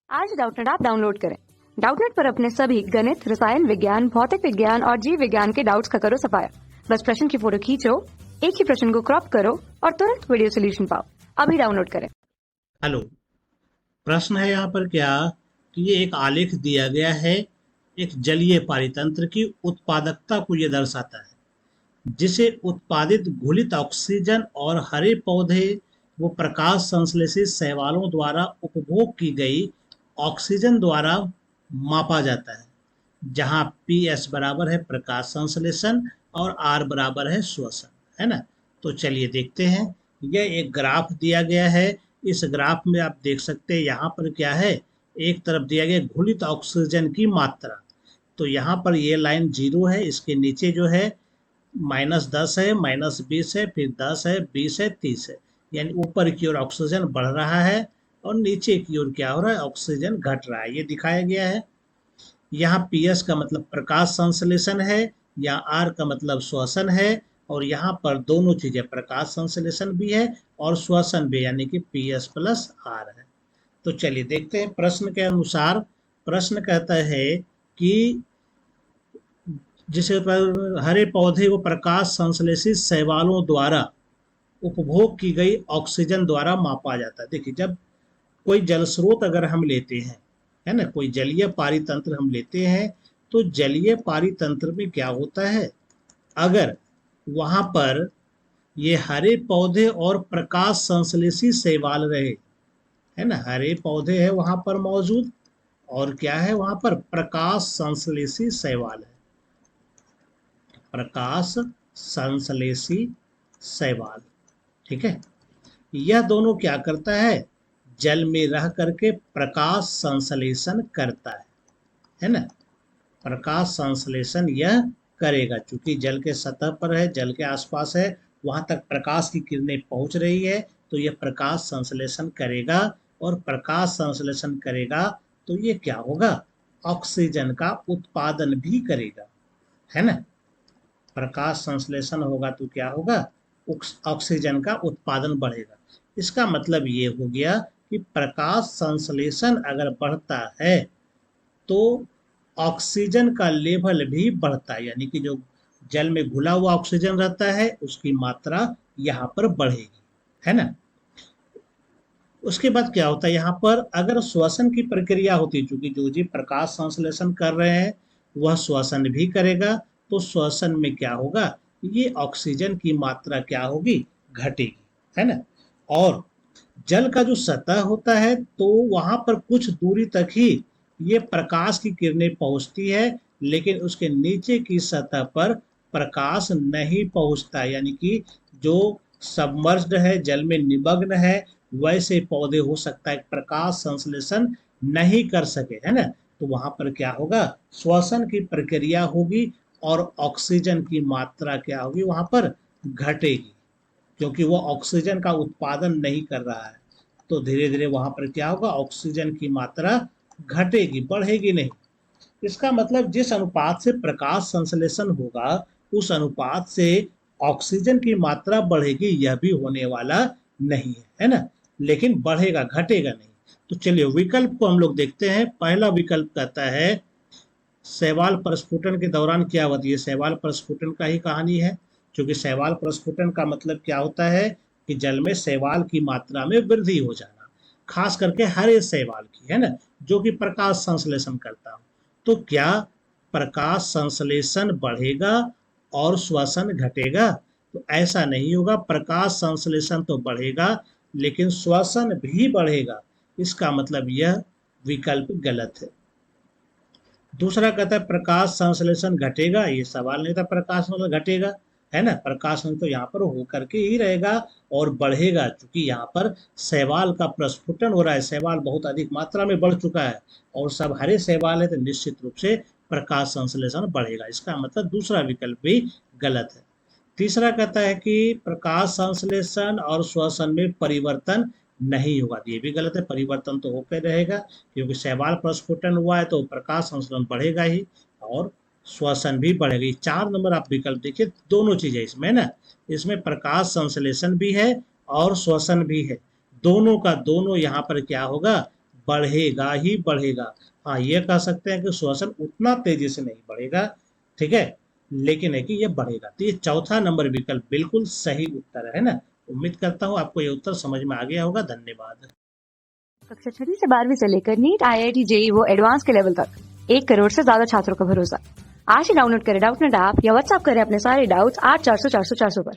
आज Doubtnut app download करें। Doubtnut पर अपने सभी गणित, रसायन विज्ञान, भौतिक विज्ञान और जीव विज्ञान के डाउट्स का करो सफाया। बस प्रश्न की फोटो खींचो, एक ही प्रश्न को क्रॉप करो और तुरंत वीडियो सोल्यूशन पाओ। अभी डाउनलोड करें। हेलो। प्रश्न है यहाँ पर क्या कि ये एक आलेख दिया गया है, एक जलीय पारितंत्र की उत्पादकता को ये दर्शाता है, जिसे उत्पादित घुलित ऑक्सीजन और हरे पौधे वो प्रकाश संश्लेषित शैवालों द्वारा उपभोग की गई ऑक्सीजन द्वारा मापा जाता है, जहाँ PS बराबर है प्रकाश संश्लेषण और R बराबर है श्वसन, है ना। तो चलिए देखते हैं। यह एक ग्राफ दिया गया है। इस ग्राफ में आप देख सकते हैं यहाँ पर क्या है, एक तरफ दिया गया घुलित ऑक्सीजन की मात्रा। तो यहाँ पर ये लाइन 0 है, इसके नीचे जो है -10 है, -20 है, फिर 10 है, 20 है, 30 है। यानी ऊपर की ओर ऑक्सीजन बढ़ रहा है और नीचे की ओर क्या हो रहा है, ऑक्सीजन घट रहा है। ये दिखाया गया है। यहाँ PS का मतलब प्रकाश संश्लेषण है, यहाँ R का मतलब श्वसन है, और यहाँ पर दोनों चीजें प्रकाश संश्लेषण भी है और श्वसन भी, यानी कि PS + R है। तो चलिए देखते हैं प्रश्न के अनुसार। प्रश्न कहता है कि जिसे हरे पौधे को प्रकाश संश्लेषित शैवालों द्वारा उपभोग की गई ऑक्सीजन द्वारा मापा जाता है। देखिए, जब कोई जल स्रोत अगर हम लेते हैं, है ना, कोई जलीय पारितंत्र हम लेते हैं, तो जलीय पारितंत्र में क्या होता है, अगर वहां पर ये हरे पौधे और प्रकाश संश्लेषित शैवाल रहे, है ना, हरे पौधे है वहां पर मौजूद और क्या है वहां पर प्रकाश संश्लेषी शैवाल है, प्रकाश संश्लेषी शैवाल। ठीक है, यह दोनों क्या करता है, जल में रह करके प्रकाश संश्लेषण करता है ना। प्रकाश संश्लेषण यह करेगा, चूंकि जल के सतह पर है, जल के आसपास है, वहां तक प्रकाश की किरणें पहुंच रही है, तो यह प्रकाश संश्लेषण करेगा। और प्रकाश संश्लेषण करेगा तो ये क्या होगा, ऑक्सीजन का उत्पादन भी करेगा, है ना। प्रकाश संश्लेषण होगा तो क्या होगा, ऑक्सीजन का उत्पादन बढ़ेगा। इसका मतलब ये हो गया कि प्रकाश संश्लेषण अगर बढ़ता है तो ऑक्सीजन का लेवल भी बढ़ता है, यानी कि जो जल में घुला हुआ ऑक्सीजन रहता है उसकी मात्रा यहाँ पर बढ़ेगी, है ना। उसके बाद क्या होता है, यहाँ पर अगर श्वसन की प्रक्रिया होती है, चूंकि जो जीव प्रकाश संश्लेषण कर रहे हैं वह श्वसन भी करेगा, तो श्वसन में क्या होगा, ये ऑक्सीजन की मात्रा क्या होगी, घटेगी, है ना। और जल का जो सतह होता है तो वहां पर कुछ दूरी तक ही ये प्रकाश की किरणें पहुंचती है, लेकिन उसके नीचे की सतह पर प्रकाश नहीं पहुंचता, यानी कि जो सबमर्ज्ड है, जल में निमग्न है, वैसे पौधे हो सकता है प्रकाश संश्लेषण नहीं कर सके, है ना। तो वहां पर क्या होगा, श्वसन की प्रक्रिया होगी और ऑक्सीजन की मात्रा क्या होगी, वहां पर घटेगी, क्योंकि वो ऑक्सीजन का उत्पादन नहीं कर रहा है। तो धीरे धीरे वहां पर क्या होगा, ऑक्सीजन की मात्रा घटेगी, बढ़ेगी नहीं। इसका मतलब जिस अनुपात से प्रकाश संश्लेषण होगा उस अनुपात से ऑक्सीजन की मात्रा बढ़ेगी, यह भी होने वाला नहीं है ना, लेकिन बढ़ेगा, घटेगा नहीं। तो चलिए विकल्प को हम लोग देखते हैं। पहला विकल्प कहता है शैवाल प्रस्फुटन के दौरान क्या होती है, शैवाल प्रस्फुटन का ही कहानी है, क्योंकि शैवाल प्रस्फुटन का मतलब क्या होता है कि जल में शैवाल की मात्रा में वृद्धि हो जाना, खास करके हरे शैवाल की, है ना, जो कि प्रकाश संश्लेषण करता हो। तो क्या प्रकाश संश्लेषण बढ़ेगा और श्वसन घटेगा, तो ऐसा नहीं होगा। प्रकाश संश्लेषण तो बढ़ेगा लेकिन श्वसन भी बढ़ेगा, इसका मतलब यह विकल्प गलत है। दूसरा कहता है प्रकाश संश्लेषण घटेगा, ये सवाल नहीं था, प्रकाश संश्लेषण घटेगा, है ना, प्रकाश संश्लेषण तो यहाँ पर हो करके ही रहेगा और बढ़ेगा, क्योंकि यहाँ पर शैवाल का प्रस्फुटन हो रहा है, शैवाल बहुत अधिक मात्रा में बढ़ चुका है और सब हरे शैवाल है, तो निश्चित रूप से प्रकाश संश्लेषण बढ़ेगा। इसका मतलब दूसरा विकल्प भी गलत है। तीसरा कहता है कि प्रकाश संश्लेषण और श्वसन में परिवर्तन नहीं होगा, ये भी गलत है, परिवर्तन तो होकर रहेगा, क्योंकि शैवाल प्रस्फुटन हुआ है तो प्रकाश संश्लेषण बढ़ेगा ही और श्वसन भी बढ़ेगा। 4 नंबर आप विकल्प देखिए, दोनों चीजें इसमें ना, इसमें प्रकाश संश्लेषण भी है और श्वसन भी है, दोनों का दोनों यहाँ पर क्या होगा, बढ़ेगा ही बढ़ेगा। हाँ, ये कह सकते हैं कि श्वसन उतना तेजी से नहीं बढ़ेगा, ठीक है, लेकिन है कि ये बढ़ेगा। तो ये चौथा नंबर विकल्प बिल्कुल सही उत्तर है ना। उम्मीद करता हूँ आपको ये उत्तर समझ में आ गया होगा। धन्यवाद। कक्षा 6 से 12वीं से लेकर नीट, IIT, JEE वो एडवांस के लेवल तक 1 करोड़ से ज्यादा छात्रों का भरोसा। आज ही डाउनलोड करें डाउटनेट ऐप या व्हाट्सएप करें अपने सारे डाउट्स 8400 400 400 पर।